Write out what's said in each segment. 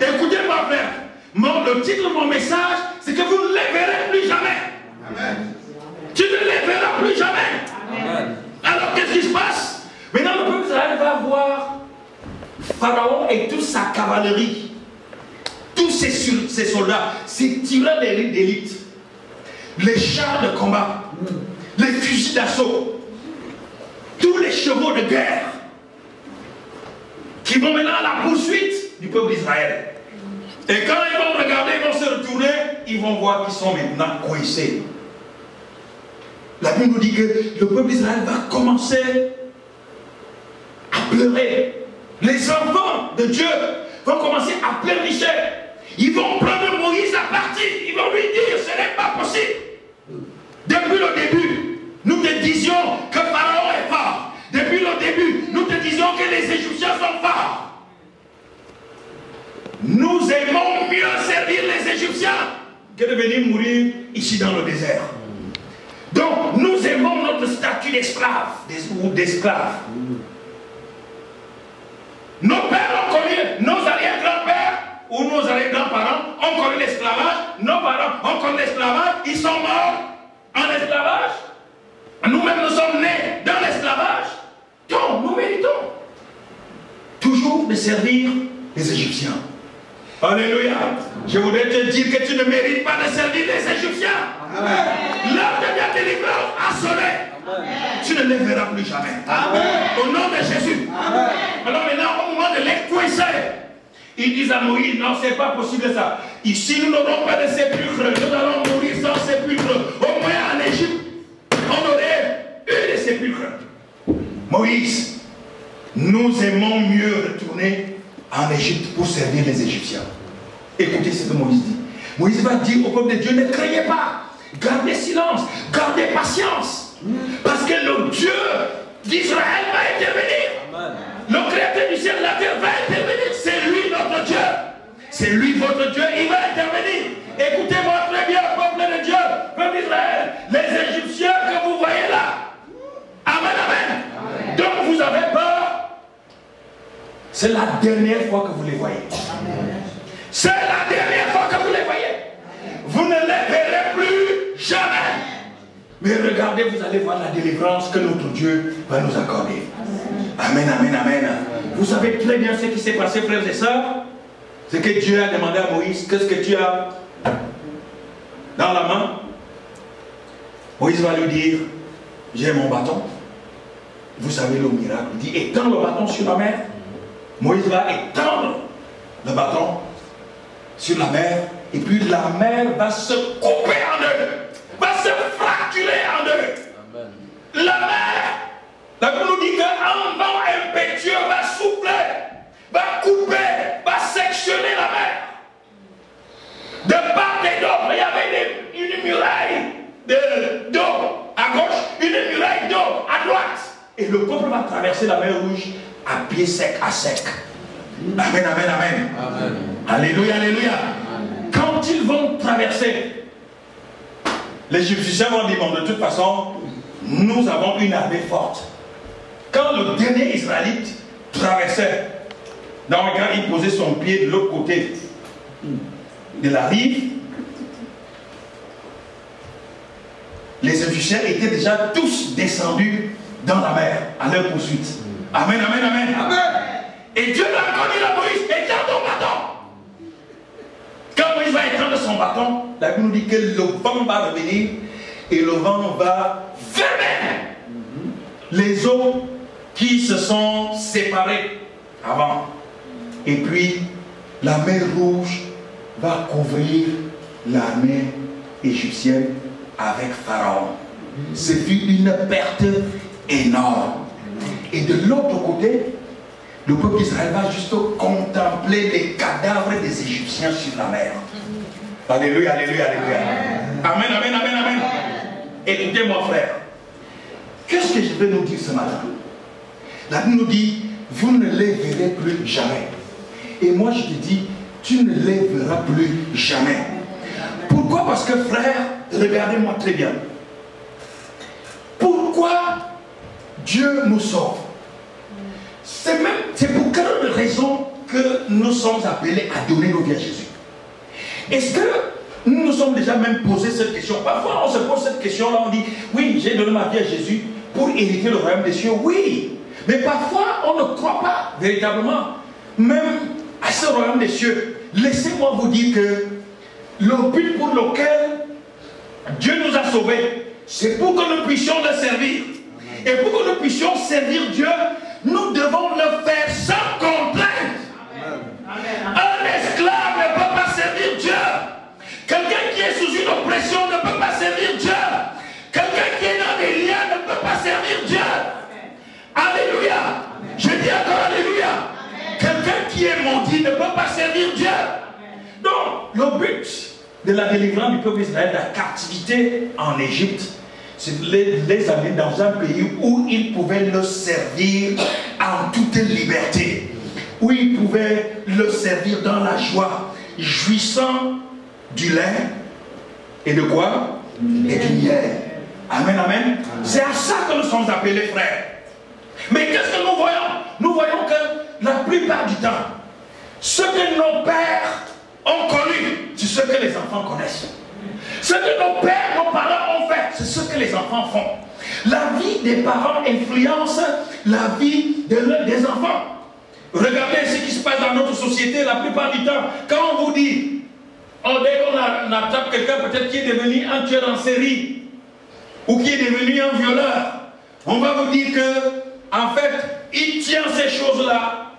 Écoutez-moi, frère. Le titre de mon message, c'est que vous ne les verrez plus jamais. Amen. Tu ne les verras plus jamais. Amen. Alors, qu'est-ce qui se passe? Maintenant, le peuple d'Israël va voir Pharaon et toute sa cavalerie, tous ses soldats, ses tireurs d'élite, les chars de combat, les fusils d'assaut, tous les chevaux de guerre qui vont maintenant à la poursuite du peuple d'Israël. Et quand ils vont regarder, ils vont se retourner, ils vont voir qu'ils sont maintenant coincés. La Bible nous dit que le peuple d'Israël va commencer à pleurer. Les enfants de Dieu vont commencer à pleurnicher. Ils vont prendre Moïse à partie. Ils vont lui dire, ce n'est pas possible. Depuis le début, nous te disions que Pharaon est fort. Depuis le début, nous te disions que les Égyptiens sont forts. Nous aimons mieux servir les Égyptiens que de venir mourir ici dans le désert. Donc, nous aimons notre statut d'esclave ou d'esclave. Nos pères ont connu, nos arrière-grands-pères ou nos arrière-grands-parents ont connu l'esclavage. Nos parents ont connu l'esclavage. Ils sont morts en esclavage. Nous-mêmes, nous sommes nés dans l'esclavage. Donc, nous méritons toujours de servir les Égyptiens. Alléluia. Je voudrais te dire que tu ne mérites pas de servir les Égyptiens. L'heure de ta délivrance a sonné. Tu ne les verras plus jamais. Amen. Au nom de Jésus. Amen. Alors maintenant, au moment de les coincer, ils disent à Moïse, non, c'est pas possible ça. Ici, nous n'aurons pas de sépulcre. Nous allons mourir sans sépulcre. Au moins en Égypte, on aurait eu des sépulcres. Moïse, nous aimons mieux retourner en Égypte pour servir les Égyptiens. Écoutez ce que Moïse dit. Moïse va dire au peuple de Dieu, ne craignez pas. Gardez silence, gardez patience. Parce que le Dieu d'Israël va intervenir. Amen. Le créateur du ciel et de la terre va intervenir. C'est lui notre Dieu. C'est lui votre Dieu, il va intervenir. Écoutez-moi très bien, peuple de Dieu, peuple d'Israël. Les Égyptiens que vous voyez là. Amen, amen. Amen. Donc vous avez peur. C'est la dernière fois que vous les voyez. C'est la dernière fois que vous les voyez. Vous ne les verrez plus jamais. Mais regardez, vous allez voir la délivrance que notre Dieu va nous accorder. Amen, amen, amen. Vous savez très bien ce qui s'est passé, frères et sœurs. C'est que Dieu a demandé à Moïse, qu'est-ce que tu as dans la main? Moïse va lui dire, j'ai mon bâton. Vous savez le miracle. Il dit, étends le bâton sur la mer. Moïse va étendre le bâton sur la mer. Et puis la mer va se couper en deux. Va se fracturer en deux. Amen. La mer, la Bible nous dit qu'un vent impétueux va souffler, va couper, va sectionner la mer. De part et d'autre, il y avait une muraille d'eau à gauche, une muraille d'eau à droite. Et le peuple va traverser la mer Rouge à pied sec, à sec. Amen, amen, amen. Amen. Alléluia, alléluia. Amen. Quand ils vont traverser, les Égyptiens vont dire, bon, de toute façon, nous avons une armée forte. Quand le dernier Israélite traversait, quand il posait son pied de l'autre côté de la rive, les Égyptiens étaient déjà tous descendus dans la mer à leur poursuite. Amen, amen, amen. Amen. Et Dieu l'a encore dit à Moïse, étends ton bâton. Quand Moïse va étendre son bâton, la Bible nous dit que le vent va revenir et le vent va fermer les eaux qui se sont séparées avant. Et puis, la mer Rouge va couvrir l'armée égyptienne avec Pharaon. Ce fut une perte énorme. Et de l'autre côté, le peuple d'Israël va juste contempler les cadavres des Égyptiens sur la mer. Alléluia, alléluia, alléluia. Amen, amen, amen, amen. Écoutez-moi, frère. Qu'est-ce que je vais nous dire ce matin? La Bible nous dit, vous ne les verrez plus jamais. Et moi, je te dis, tu ne les verras plus jamais. Pourquoi? Parce que, frère, regardez-moi très bien. Pourquoi Dieu nous sauve? C'est pour quelle raison que nous sommes appelés à donner nos vies à Jésus? Est-ce que nous nous sommes déjà même posé cette question? Parfois on se pose cette question-là, on dit, oui, j'ai donné ma vie à Jésus pour hériter le royaume des cieux. Oui, mais parfois on ne croit pas véritablement même à ce royaume des cieux. Laissez-moi vous dire que le but pour lequel Dieu nous a sauvés, c'est pour que nous puissions le servir. Et pour que nous puissions servir Dieu, nous devons le faire sans contrainte. Un esclave ne peut pas servir Dieu. Quelqu'un qui est sous une oppression ne peut pas servir Dieu. Quelqu'un qui est dans des liens ne peut pas servir Dieu. Alléluia. Je dis encore Alléluia. Quelqu'un qui est maudit ne peut pas servir Dieu. Donc, le but de la délivrance du peuple d'Israël de la captivité en Égypte, c'est de les amener dans un pays où ils pouvaient le servir en toute liberté, où ils pouvaient le servir dans la joie, jouissant du lait et de quoi? Et du miel. Amen, amen. C'est à ça que nous sommes appelés, frères. Mais qu'est-ce que nous voyons? Nous voyons que la plupart du temps, ce que nos pères ont connu, c'est ce que les enfants connaissent. Ce que nos pères, nos parents ont fait, c'est ce que les enfants font. La vie des parents influence la vie des enfants. Regardez ce qui se passe dans notre société la plupart du temps. Quand on vous dit, dès qu'on attrape quelqu'un peut-être qui est devenu un tueur en série, ou qui est devenu un violeur, on va vous dire que, en fait, il tient ces choses-là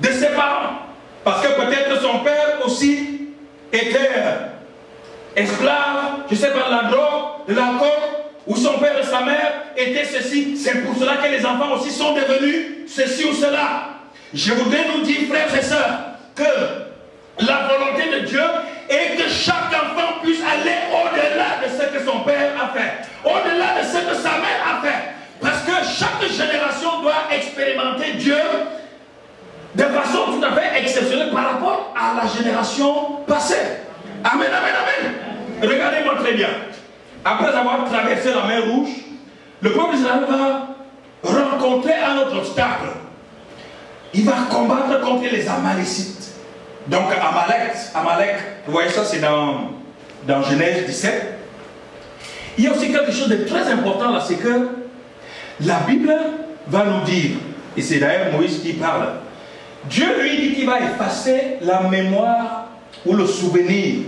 de ses parents. Parce que peut-être son père aussi était esclave, je ne sais pas, de la drogue, de la coke, ou son père et sa mère étaient ceci. C'est pour cela que les enfants aussi sont devenus ceci ou cela. Je voudrais nous dire, frères et sœurs, que la volonté de Dieu est que chaque enfant puisse aller au-delà de ce que son père a fait, au-delà de ce que sa mère a fait. Parce que chaque génération doit expérimenter Dieu de façon tout à fait exceptionnelle par rapport à la génération passée. Amen, amen, amen. Regardez-moi très bien. Après avoir traversé la mer Rouge, le peuple d'Israël va rencontrer un autre obstacle. Il va combattre contre les Amalécites. Donc Amalek, vous voyez ça, c'est dans Genèse 17. Il y a aussi quelque chose de très important là, c'est que la Bible va nous dire, et c'est d'ailleurs Moïse qui parle, Dieu lui dit qu'il va effacer la mémoire ou le souvenir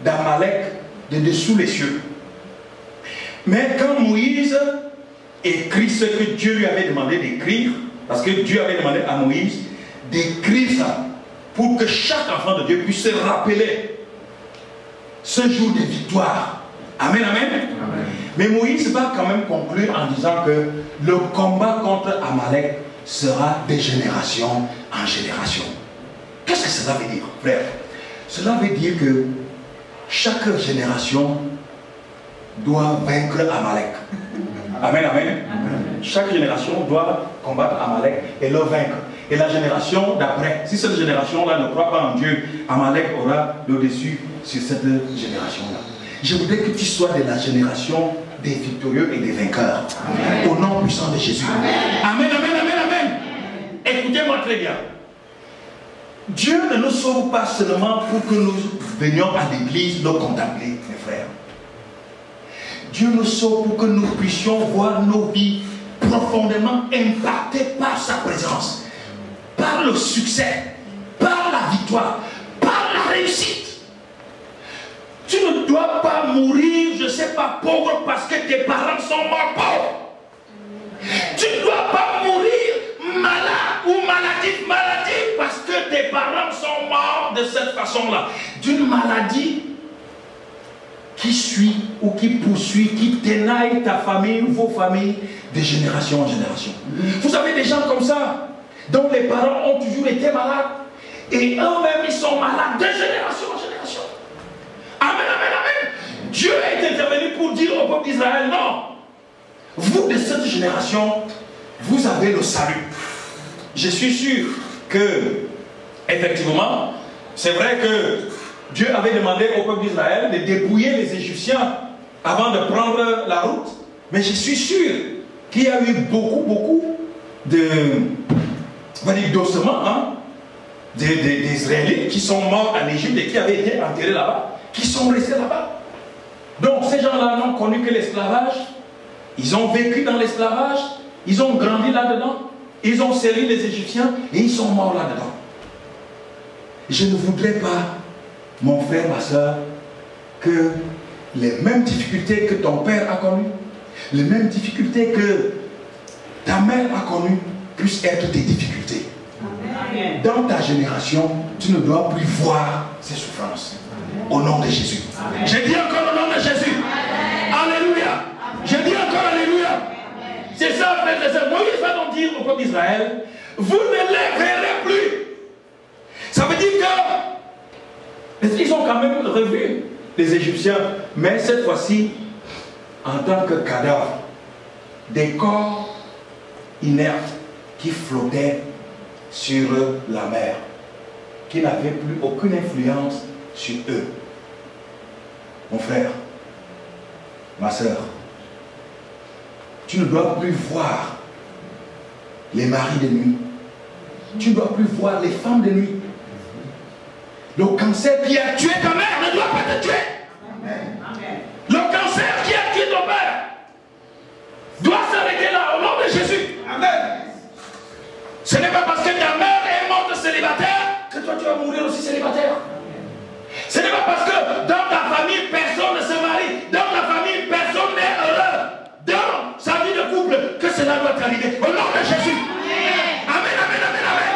d'Amalek de dessous les cieux. Mais quand Moïse écrit ce que Dieu lui avait demandé d'écrire, parce que Dieu avait demandé à Moïse d'écrire ça, pour que chaque enfant de Dieu puisse se rappeler ce jour de victoire. Amen, amen. Amen. Mais Moïse va quand même conclure en disant que le combat contre Amalek sera de génération en génération. Qu'est-ce que cela veut dire, frère? Cela veut dire que chaque génération doit vaincre Amalek. Amen, amen. Amen. Chaque génération doit combattre Amalek et le vaincre. Et la génération d'après, si cette génération-là ne croit pas en Dieu, Amalek aura le dessus sur cette génération-là. Je voudrais que tu sois de la génération des victorieux et des vainqueurs. Amen. Au nom puissant de Jésus. Amen, amen, amen, amen. Amen. Écoutez-moi très bien. Dieu ne nous sauve pas seulement pour que nous venions à l'église le contempler, mes frères. Dieu nous sauve pour que nous puissions voir nos vies profondément impactées par sa présence, par le succès, par la victoire, par la réussite. Tu ne dois pas mourir, je ne sais pas, pauvre parce que tes parents sont morts pauvres. Tu ne dois pas mourir malade ou maladif parce que tes parents sont morts de cette façon-là. D'une maladie qui suit ou qui poursuit, qui tenaille ta famille ou vos familles de génération en génération. Vous avez des gens comme ça, dont les parents ont toujours été malades et eux-mêmes ils sont malades de génération en génération. Amen, amen, amen. Dieu est intervenu pour dire au peuple d'Israël, non, vous de cette génération, vous avez le salut. Je suis sûr que, effectivement, c'est vrai que Dieu avait demandé au peuple d'Israël de dépouiller les Égyptiens avant de prendre la route. Mais je suis sûr qu'il y a eu beaucoup de, on va dire, d'ossements, hein, des Israélites qui sont morts en Égypte et qui avaient été enterrés là-bas, qui sont restés là-bas. Donc ces gens-là n'ont connu que l'esclavage, ils ont vécu dans l'esclavage, ils ont grandi là-dedans, ils ont servi les Égyptiens et ils sont morts là-dedans. Je ne voudrais pas, mon frère, ma soeur, que les mêmes difficultés que ton père a connues, les mêmes difficultés que ta mère a connues, puissent être tes difficultés. Amen. Dans ta génération, tu ne dois plus voir ces souffrances. Amen. Au nom de Jésus. J'ai dit encore au nom de Jésus. Amen. Alléluia. J'ai dit encore Alléluia. C'est ça, frère et sœurs. Moïse va donc dire au peuple d'Israël, vous ne les verrez plus. Ça veut dire que ils ont quand même revu les Égyptiens, mais cette fois-ci, en tant que cadavres, des corps inertes qui flottaient sur la mer, qui n'avaient plus aucune influence sur eux. Mon frère, ma soeur, tu ne dois plus voir les maris de nuit. Tu ne dois plus voir les femmes de nuit. Le cancer qui a tué ta mère ne doit pas te tuer. Amen. Le cancer qui a tué ton père doit s'arrêter là, au nom de Jésus. Amen. Ce n'est pas parce que ta mère est morte célibataire que toi tu vas mourir aussi célibataire. Ce n'est pas parce que dans ta famille personne ne se marie, dans ta famille personne n'est heureux, dans sa vie de couple, que cela doit t'arriver. Au nom de Jésus. Amen, amen, amen, amen.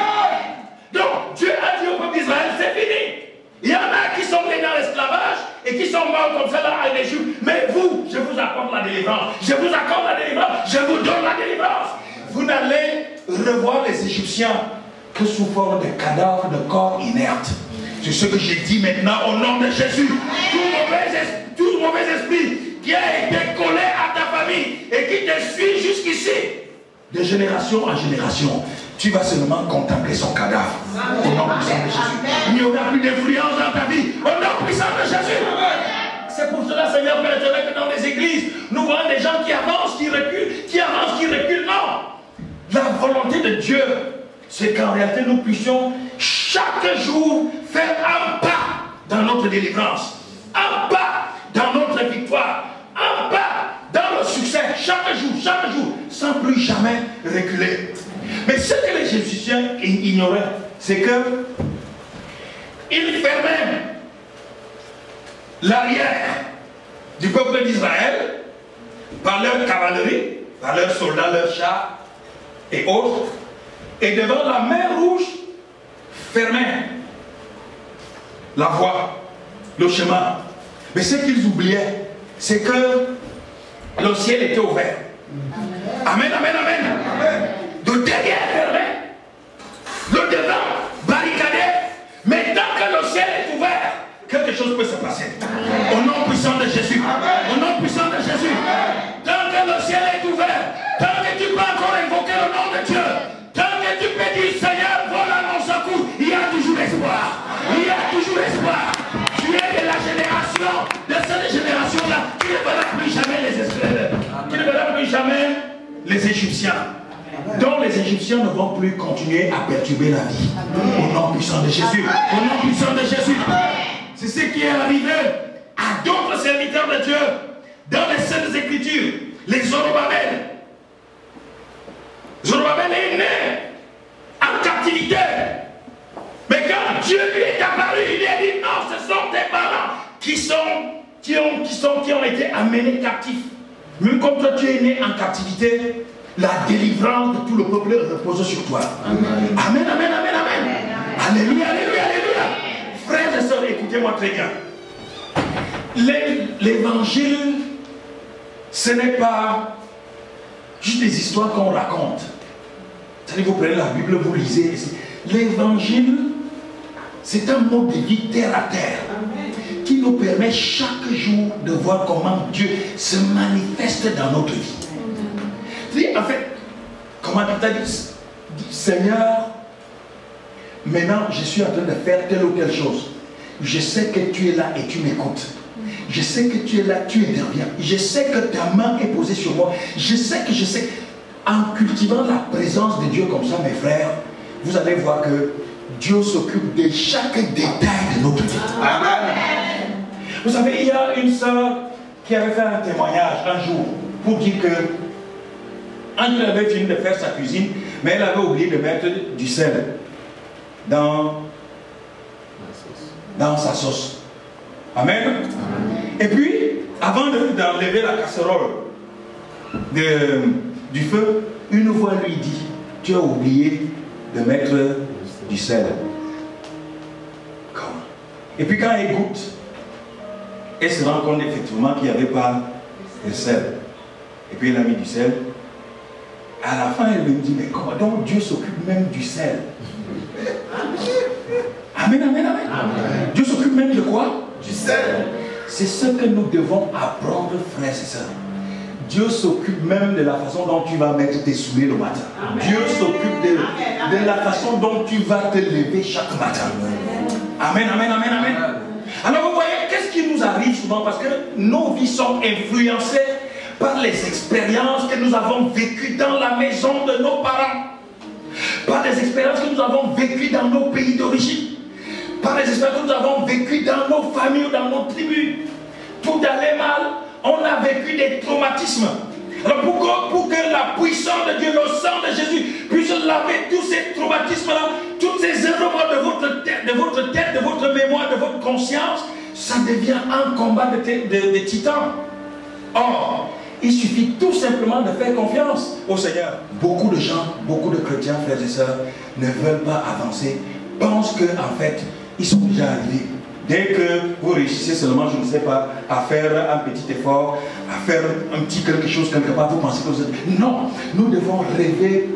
Donc Dieu a dit au peuple d'Israël, c'est fini. Il y en a qui sont nés dans l'esclavage et qui sont morts comme ça là en Égypte. Mais vous, je vous accorde la délivrance. Je vous accorde la délivrance. Je vous donne la délivrance. Vous n'allez revoir les Égyptiens que sous forme de cadavres, de corps inertes. C'est ce que j'ai dit maintenant au nom de Jésus. Tout mauvais esprit qui a été collé à ta famille et qui te suit jusqu'ici, de génération en génération, tu vas seulement contempler son cadavre. Au nom puissant de Jésus. Il n'y aura plus d'influence dans ta vie. Au nom puissant de Jésus. C'est pour cela, Seigneur Père éternel, que dans les églises, nous voyons des gens qui avancent, qui reculent, qui avancent, qui reculent. Non. La volonté de Dieu, c'est qu'en réalité, nous puissions chaque jour faire un pas dans notre délivrance, un pas dans notre victoire, un pas dans le succès, chaque jour, sans plus jamais reculer. Mais ce que les Égyptiens ignoraient, c'est que ils fermaient l'arrière du peuple d'Israël par leur cavalerie, par leurs soldats, leurs chars et autres, et devant la mer Rouge, fermaient la voie, le chemin. Mais ce qu'ils oubliaient, c'est que le ciel était ouvert. Amen, amen, amen. Amen. De derrière fermé, le devant barricadé, mais tant que le ciel est ouvert, quelque chose peut se passer. Au nom puissant de Jésus. Au nom puissant de Jésus. Tant que le ciel est ouvert, tant que tu peux encore invoquer le nom de Dieu, tant que tu peux dire Seigneur, voilà mon secours, il y a toujours espoir. Il y a toujours espoir. Tu es de la génération, de cette génération-là, tu ne verras plus jamais les esclaves. Tu ne verras plus jamais les Égyptiens. Donc les Égyptiens ne vont plus continuer à perturber la vie. Au nom puissant de Jésus. Au nom puissant de Jésus. C'est ce qui est arrivé à d'autres serviteurs de Dieu dans les Saintes Écritures. Les Zorobabel. Zorobabel est né en captivité. Mais quand Dieu lui est apparu, il lui a dit non, ce sont tes parents qui ont été amenés captifs. Même comme toi tu es né en captivité, la délivrance de tout le peuple repose sur toi. Amen, amen, amen, amen. Amen. Alléluia, alléluia, alléluia. Frères et sœurs, écoutez-moi très bien. L'évangile, ce n'est pas juste des histoires qu'on raconte. C'est-à-dire, vous prenez la Bible, vous lisez. L'évangile, c'est un mode de vie terre à terre qui nous permet chaque jour de voir comment Dieu se manifeste dans notre vie. En fait, comment tu as dit, Seigneur, maintenant je suis en train de faire telle ou telle chose. Je sais que tu es là et tu m'écoutes. Je sais que tu es là, tu interviens. Je sais que ta main est posée sur moi. Je sais. En cultivant la présence de Dieu comme ça, mes frères, vous allez voir que Dieu s'occupe de chaque détail de notre vie. Amen. Vous savez, il y a une sœur qui avait fait un témoignage un jour pour dire que Angèle avait fini de faire sa cuisine, mais elle avait oublié de mettre du sel dans sa sauce. Amen. Amen. Et puis, avant d'enlever la casserole du feu, une voix lui dit, tu as oublié de mettre du sel. Comment? Et puis quand elle goûte, elle se rend compte effectivement qu'il n'y avait pas de sel. Et puis elle a mis du sel. À la fin, elle me dit, mais comment donc Dieu s'occupe même du sel? Amen, amen, amen. Amen. Dieu s'occupe même de quoi? Du sel. C'est ce que nous devons apprendre, frères et sœurs. Dieu s'occupe même de la façon dont tu vas mettre tes souliers le matin. Amen. Dieu s'occupe de la façon dont tu vas te lever chaque matin. Amen, amen, amen, amen. Alors vous voyez, qu'est-ce qui nous arrive souvent? Parce que nos vies sont influencées par les expériences que nous avons vécues dans la maison de nos parents, par les expériences que nous avons vécues dans nos pays d'origine, par les expériences que nous avons vécues dans nos familles, dans nos tribus. Tout allait mal. On a vécu des traumatismes. Alors pour que la puissance de Dieu, le sang de Jésus puisse laver tous ces traumatismes-là, toutes ces erreurs de votre tête, de votre mémoire, de votre conscience, ça devient un combat de titans. Or, il suffit tout simplement de faire confiance au Seigneur. Beaucoup de gens, beaucoup de chrétiens, frères et sœurs, ne veulent pas avancer, pensent qu'en fait, ils sont déjà arrivés. Dès que vous réussissez seulement, je ne sais pas, à faire un petit effort, à faire un petit quelque chose quelque part, vous pensez que vous êtes... Non, nous devons rêver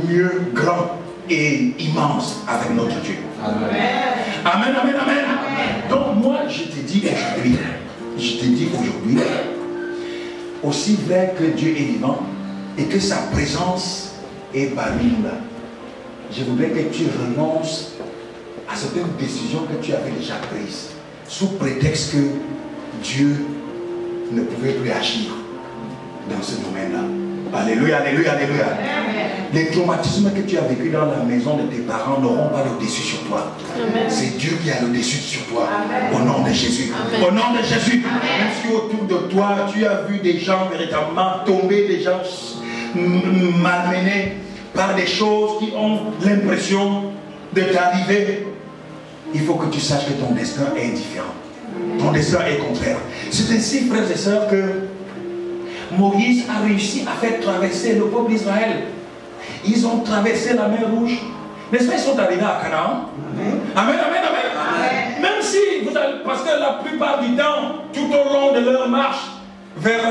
mieux, grand et immense avec notre Dieu. Amen. Amen, amen, amen. Amen. Donc moi, je te dis aujourd'hui, aussi vrai que Dieu est vivant et que sa présence est parmi nous là, je voudrais que tu renonces à certaines décisions que tu avais déjà prises, sous prétexte que Dieu ne pouvait plus agir dans ce domaine-là. Alléluia, alléluia, alléluia. Les traumatismes que tu as vécus dans la maison de tes parents n'auront pas le dessus sur toi. C'est Dieu qui a le dessus sur toi. Amen. Au nom de Jésus. Amen. Au nom de Jésus. Amen. Même si autour de toi, tu as vu des gens véritablement tomber, des gens malmenés par des choses qui ont l'impression de t'arriver, il faut que tu saches que ton destin est différent. Ton destin est contraire. C'est ainsi, frères et sœurs, que Moïse a réussi à faire traverser le peuple d'Israël. Ils ont traversé la mer Rouge. N'est-ce pas, ils sont arrivés à Canaan? Amen, amen, amen. Amen. Même si, parce que la plupart du temps, tout au long de leur marche vers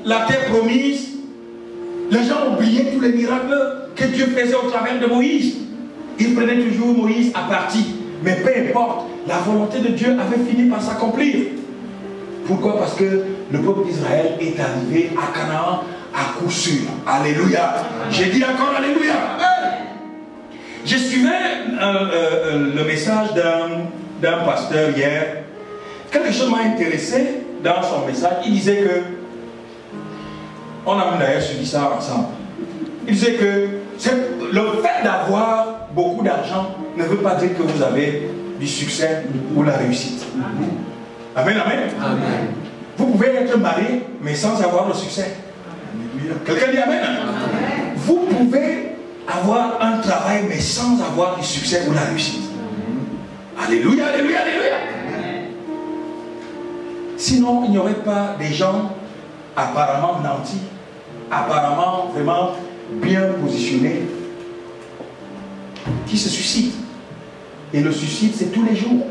la terre promise, les gens oubliaient tous les miracles que Dieu faisait au travers de Moïse. Ils prenaient toujours Moïse à partie. Mais peu importe, la volonté de Dieu avait fini par s'accomplir. Pourquoi? Parce que le peuple d'Israël est arrivé à Canaan à coup sûr. Alléluia. J'ai dit encore alléluia. Je suivais le message d'un pasteur hier. Quelque chose m'a intéressé dans son message. Il disait que, on a même d'ailleurs suivi ça ensemble. Il disait que le fait d'avoir beaucoup d'argent ne veut pas dire que vous avez du succès ou la réussite. Amen, amen. Amen. Vous pouvez être marié, mais sans avoir le succès. Quelqu'un dit amen. Amen. Vous pouvez avoir un travail, mais sans avoir du succès ou la réussite. Alléluia, alléluia, alléluia. Sinon, il n'y aurait pas des gens apparemment nantis, apparemment vraiment bien positionnés, qui se suicident. Et le suicide, c'est tous les jours.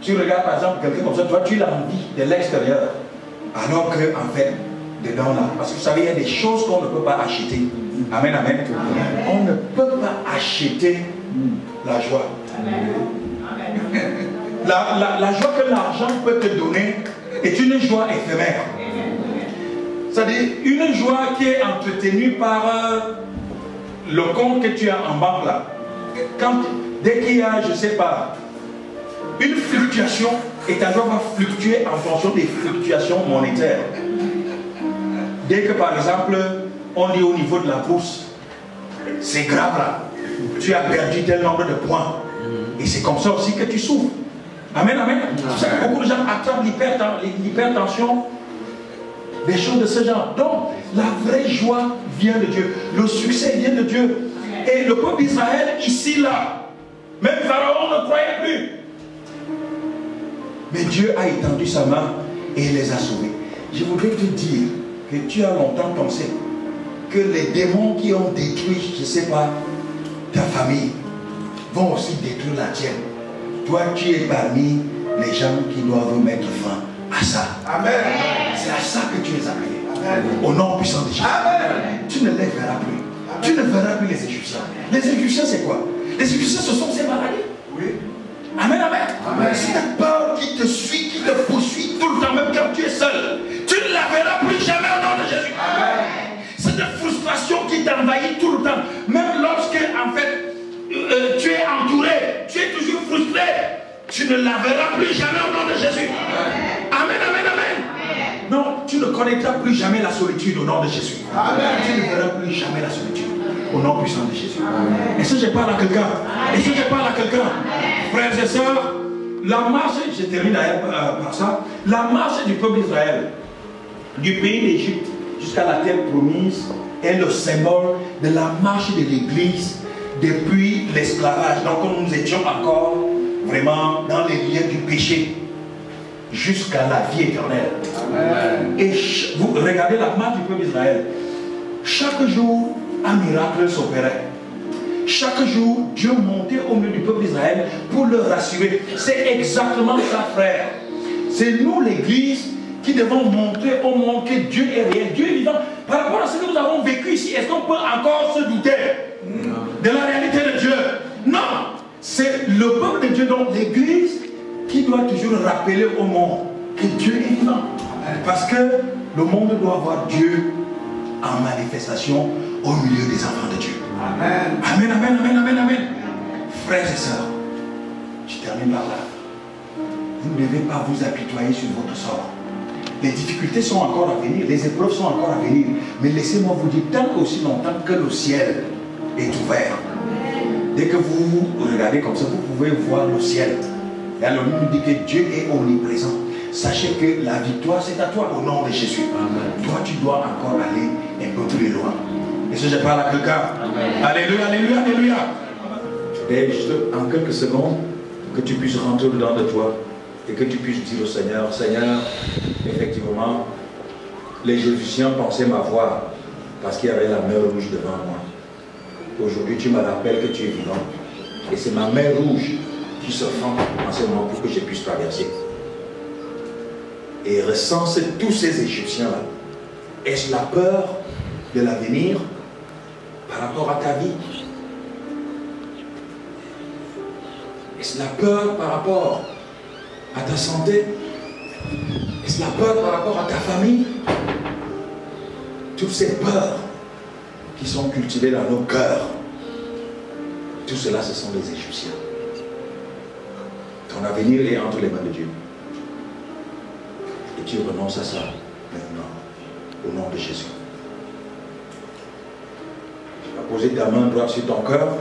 Tu regardes par exemple quelqu'un comme ça, toi tu l'as envie de l'extérieur, alors que en fait, dedans là, parce que vous savez, il y a des choses qu'on ne peut pas acheter. Amen, amen. Amen. On ne peut pas acheter la joie. Amen. La joie que l'argent peut te donner est une joie éphémère. C'est-à-dire une joie qui est entretenue par le compte que tu as en banque là. Dès qu'il y a, je ne sais pas, une fluctuation, et ta joie va fluctuer en fonction des fluctuations monétaires. Dès que par exemple, on dit au niveau de la bourse, c'est grave là, tu as perdu tel nombre de points, Et c'est comme ça aussi que tu souffres. Amen, amen. Vous savez, beaucoup de gens attrapent l'hypertension, des choses de ce genre. Donc, la vraie joie vient de Dieu. Le succès vient de Dieu. Et le peuple d'Israël, ici, là, même Pharaon ne croyait plus. Mais Dieu a étendu sa main et les a sauvés. Je voudrais te dire que tu as longtemps pensé que les démons qui ont détruit, je ne sais pas, ta famille, vont aussi détruire la tienne. Toi, tu es parmi les gens qui doivent mettre fin à ça. Amen. C'est à ça que tu es appelé. Amen. Au nom puissant de Jésus. Amen. Tu ne les verras plus. Amen. Tu ne verras plus les Égyptiens. Les Égyptiens, c'est quoi? Les Égyptiens, ce sont ces maladies. Oui. Amen, amen. Amen. Cette peur qui te suit, qui te poursuit tout le temps, même quand tu es seul, tu ne la verras plus jamais au nom de Jésus. Amen. Cette frustration qui t'envahit tout le temps, même lorsque, en fait, tu es entouré, tu es toujours frustré, tu ne la verras plus jamais au nom de Jésus. Amen, amen, amen. Non, tu ne connaîtras plus jamais la solitude au nom de Jésus. Amen. Tu ne verras plus jamais la solitude au nom puissant de Jésus. Est-ce que je parle à quelqu'un? Est-ce que je parle à quelqu'un? Frères et sœurs, la marche, je termine par ça, la marche du peuple d'Israël, du pays d'Égypte jusqu'à la terre promise, est le symbole de la marche de l'Église depuis l'esclavage. Donc nous étions encore vraiment dans les liens du péché jusqu'à la vie éternelle. Amen. Et vous regardez la marche du peuple d'Israël. Chaque jour, un miracle s'opérait. Chaque jour, Dieu montait au milieu du peuple d'Israël pour le rassurer. C'est exactement ça, frère. C'est nous, l'Église, qui devons montrer au monde que Dieu est réel, Dieu est vivant. Par rapport à ce que nous avons vécu ici, est-ce qu'on peut encore se douter de la réalité de Dieu? Non. C'est le peuple de Dieu, donc l'Église, qui doit toujours rappeler au monde que Dieu est vivant. Parce que le monde doit voir Dieu en manifestation au milieu des enfants de Dieu. Amen. Amen, amen, amen, amen, amen. Frères et sœurs, je termine par là. Vous ne devez pas vous apitoyer sur votre sort. Les difficultés sont encore à venir, les épreuves sont encore à venir. Mais laissez-moi vous dire, tant aussi longtemps que le ciel est ouvert, dès que vous regardez comme ça, vous pouvez voir le ciel. Et alors, nous dit que Dieu est omniprésent. Sachez que la victoire, c'est à toi au nom de Jésus. Amen. Toi, tu dois encore aller un peu plus loin. Et si je parle à quelqu'un, alléluia, alléluia, alléluia. Et juste en quelques secondes, que tu puisses rentrer dedans de toi et que tu puisses dire au Seigneur, Seigneur, effectivement, les Égyptiens pensaient m'avoir parce qu'il y avait la mer rouge devant moi. Aujourd'hui, tu me rappelles que tu es vivant. Et c'est ma mer rouge qui se fend en ce moment pour que je puisse traverser. Et recense tous ces Égyptiens-là. Est-ce la peur de l'avenir par rapport à ta vie? Est-ce la peur par rapport à ta santé? Est-ce la peur par rapport à ta famille? Toutes ces peurs qui sont cultivées dans nos cœurs, tout cela, ce sont les Égyptiens. Ton avenir est entre les mains de Dieu. Et tu renonces à ça maintenant, au nom de Jésus. Tu vas poser ta main droite sur ton cœur.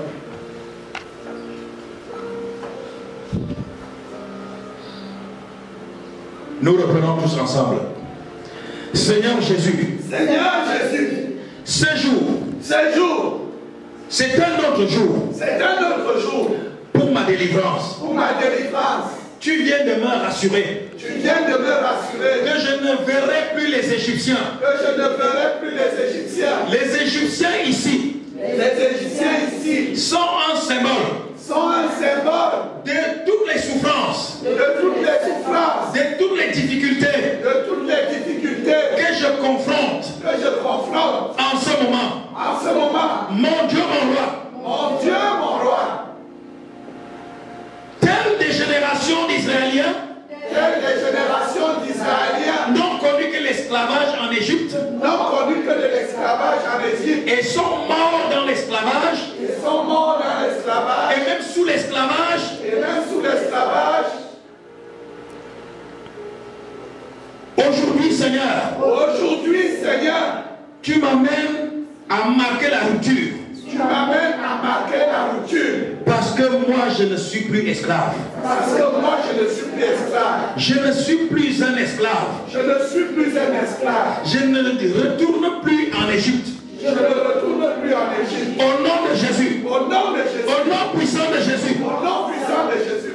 Nous reprenons tous ensemble. Seigneur Jésus. Seigneur Jésus. Ce jour. C'est un autre jour. C'est un autre jour. Pour ma délivrance. Pour ma délivrance. Tu viens de me rassurer. Tu viens de me rassurer. Que je ne verrai plus les Égyptiens. Que je ne verrai plus les Égyptiens. Les Égyptiens ici. Les Égyptiens ici. Sont un symbole. Sont un symbole. De toutes les souffrances. De toutes les souffrances. De toutes les difficultés. De toutes les difficultés. Que je confronte. Que je confronte. En ce moment. En ce moment. Mon Dieu, mon roi. Mon Dieu, mon roi. Telles des générations d'Israéliens n'ont connu que l'esclavage en Égypte et sont morts dans l'esclavage et même sous l'esclavage aujourd'hui Seigneur tu m'amènes à marquer la rupture. Tu Tu m'amènes à marquer la rupture. Parce que moi, je ne suis plus esclave. Parce que moi, je ne suis plus esclave. Je ne suis plus un esclave. Je ne suis plus un esclave. Je ne retourne plus en Égypte. Je ne retourne plus en Égypte. Au nom de Jésus. Au nom de Jésus. Au nom puissant de Jésus. Au nom puissant de Jésus.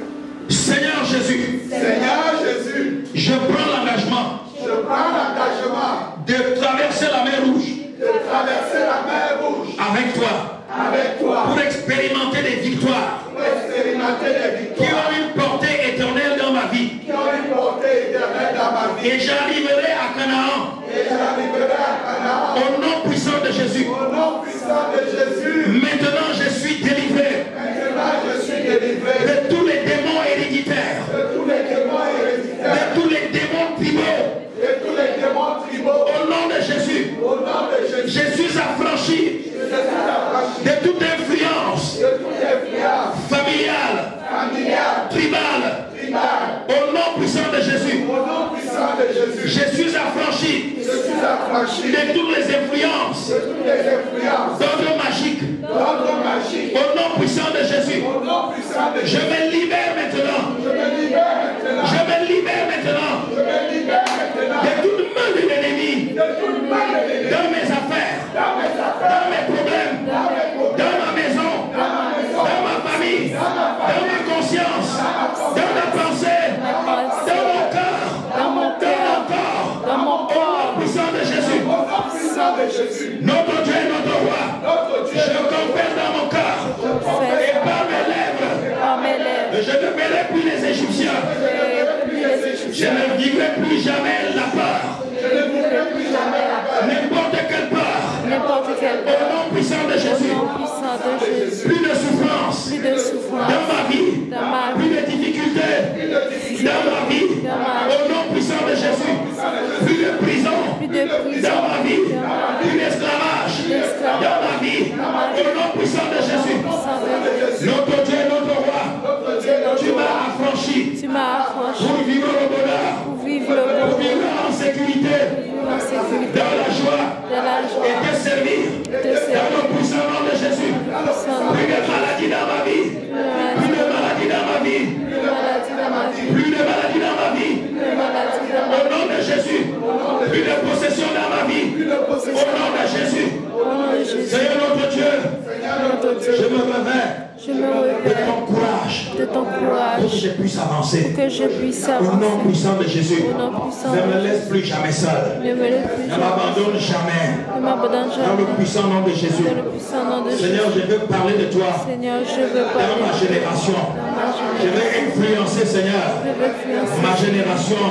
Seigneur Jésus. Seigneur Jésus. Je prends l'engagement. Je prends l'engagement De traverser la mer Rouge. de traverser la mer Rouge. Avec toi. Avec toi. Pour expérimenter des victoires. Pour expérimenter des victoires. Qui ont une portée éternelle dans ma vie. Qui ont une portée éternelle dans ma vie. Et j'arriverai à Canaan. Et j'arriverai à Canaan. Au nom puissant de Jésus. Au nom puissant de Jésus. Maintenant je suis délivré. Maintenant je suis délivré. De tous les démons héréditaires. De tous les démons héréditaires. De tous les démons tribaux. De tous les démons tribaux. Au nom de Jésus. Au nom de Jésus. Je suis affranchi. Je suis affranchi. De toute influence. De toute influence. Familiale. Familiale. Tribale. Tribale. Au nom puissant de Jésus. Au nom puissant de Jésus. Je suis affranchi. Je suis affranchi. De toutes les influences. De toutes les influences. D'ordre magique. D'ordre magique. Au nom puissant de Jésus. Au nom puissant de Je Jésus. me libère maintenant. Je me libère maintenant. Je me libère maintenant. Je me libère maintenant. De toute main de l'ennemi. De toute main de l'ennemi. Dans mes affaires. Dans mes affaires. Dans mes problèmes. Dans mes problèmes. Dans ma maison. Dans ma maison. Dans ma famille. Dans ma conscience. Dans ma pensée. Dans mon cœur. Dans mon cœur, dans mon Au nom puissant de Jésus. Au nom puissant de Jésus. Notre Dieu et notre roi. Notre Dieu. Je confesse dans mon cœur. Et par mes lèvres. par mes lèvres, Je ne verrai plus les Égyptiens. Je ne vivrai plus jamais la peur. Je ne vivrai plus jamais la peur. N'importe quelle peur. n'importe quel Au nom puissant de au Jésus. nom puissant de Jésus, Plus de souffrance. plus de souffrance Dans ma vie. dans ma Plus vie, de difficultés. Dans ma vie. Au nom puissant de Jésus. Plus de prison. plus de prison, Dans ma vie. Plus d'esclavage. Dans ma vie. Au nom puissant de Jésus. puissant de Jésus. Notre Dieu, notre roi. Tu m'as affranchi. Tu m'as affranchi Pour vivre le bonheur. pour vivre le Pour bon, vivre en sécurité. vivre en sécurité, Dans la joie. de la Et joie, te servir. de Dans servir, le puissant nom de Jésus. puissant Plus de maladie dans ma vie. Plus de maladie dans ma vie. de maladie dans ma vie, Plus de maladie dans ma vie. de maladie dans ma Au vie, nom de Jésus. Plus de possession dans ma vie. Au nom de Jésus. au nom de Jésus, Seigneur notre Dieu. notre Dieu, Je me réveille je me de révèle ton courage. de ton Pour que courage, je puisse avancer. que je puisse Au nom avancer, puissant de Jésus. au nom puissant Ne de me Jésus, laisse plus jamais seul. ne me laisse plus Ne jamais, m'abandonne jamais. ne m'abandonne Dans le jamais, puissant nom de Jésus. dans le puissant nom de Jésus. Seigneur, je veux parler de toi Seigneur, je veux dans parler ma génération. dans ma Je jeunesse, veux influencer, Seigneur, je veux influencer ma génération,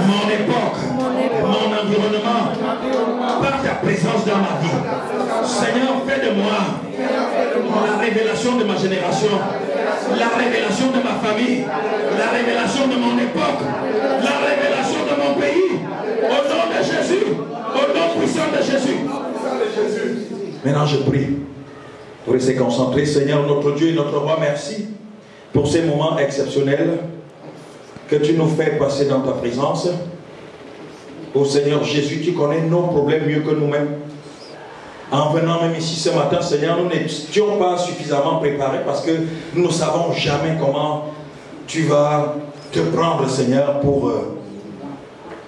mon époque, mon époque, mon environnement, l'environnement, par ta présence dans ma vie. Seigneur, fais de moi la révélation de ma génération, la révélation de ma famille, la révélation de mon époque, la révélation de mon pays. Au nom de Jésus, au nom puissant de Jésus. Maintenant, je prie pour rester concentré. Seigneur, notre Dieu et notre roi, merci pour ces moments exceptionnels que tu nous fais passer dans ta présence. Ô Seigneur Jésus, tu connais nos problèmes mieux que nous-mêmes. En venant même ici ce matin, Seigneur, nous n'étions pas suffisamment préparés parce que nous ne savons jamais comment tu vas te prendre, Seigneur, pour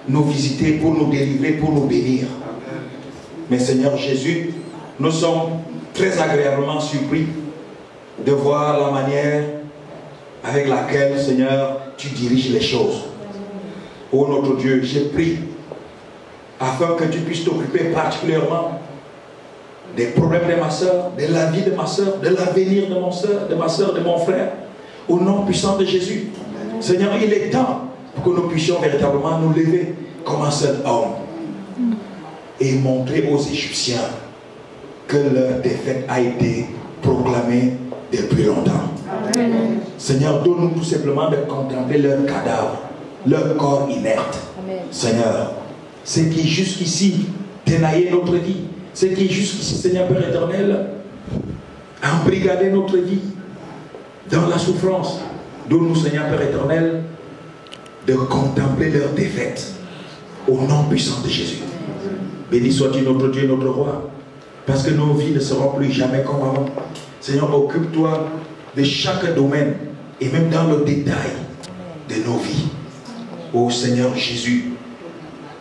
nous visiter, pour nous délivrer, pour nous bénir. Mais Seigneur Jésus, nous sommes très agréablement surpris de voir la manière avec laquelle, Seigneur, tu diriges les choses. Ô notre Dieu, j'ai pris afin que tu puisses t'occuper particulièrement des problèmes de ma soeur, de la vie de ma soeur, de l'avenir de mon soeur, de ma soeur, de mon frère, au nom puissant de Jésus. Seigneur, il est temps pour que nous puissions véritablement nous lever comme un seul homme et montrer aux Égyptiens que leur défaite a été proclamée depuis longtemps. Amen. Seigneur, donne-nous tout simplement de contempler leur cadavre, leur corps inerte. Amen. Seigneur, ce qui jusqu'ici tenaillait notre vie, ce qui jusqu'ici, Seigneur Père éternel, a embrigadé notre vie dans la souffrance. Donne-nous, Seigneur Père éternel, de contempler leur défaite au nom puissant de Jésus. Béni sois-tu notre Dieu, notre roi. Parce que nos vies ne seront plus jamais comme avant. Seigneur, occupe-toi de chaque domaine et même dans le détail de nos vies. Ô Seigneur Jésus,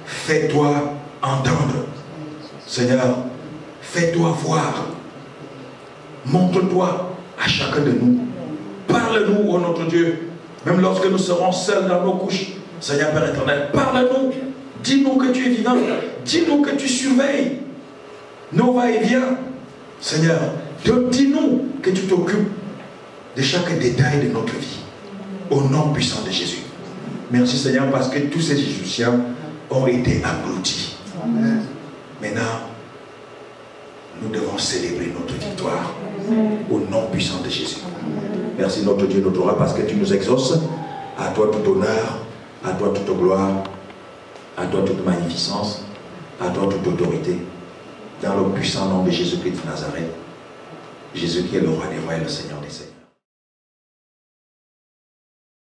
fais-toi entendre. Seigneur, fais-toi voir. Montre-toi à chacun de nous. Parle-nous, ô notre Dieu. Même lorsque nous serons seuls dans nos couches. Seigneur Père éternel, parle-nous. Dis-nous que tu es vivant. Dis-nous que tu surveilles nos va-et-vient. Seigneur, dis-nous que tu t'occupes de chaque détail de notre vie. Au nom puissant de Jésus. Merci Seigneur parce que tous ces Égyptiens ont été engloutis. Amen. Maintenant, nous devons célébrer notre victoire. Au nom puissant de Jésus. Merci notre Dieu, notre roi, parce que tu nous exauces. À toi tout honneur, à toi toute gloire, à toi toute magnificence, à toi toute autorité. Dans le puissant nom de Jésus-Christ de Nazareth. Jésus qui est le roi des rois et le Seigneur des seigneurs.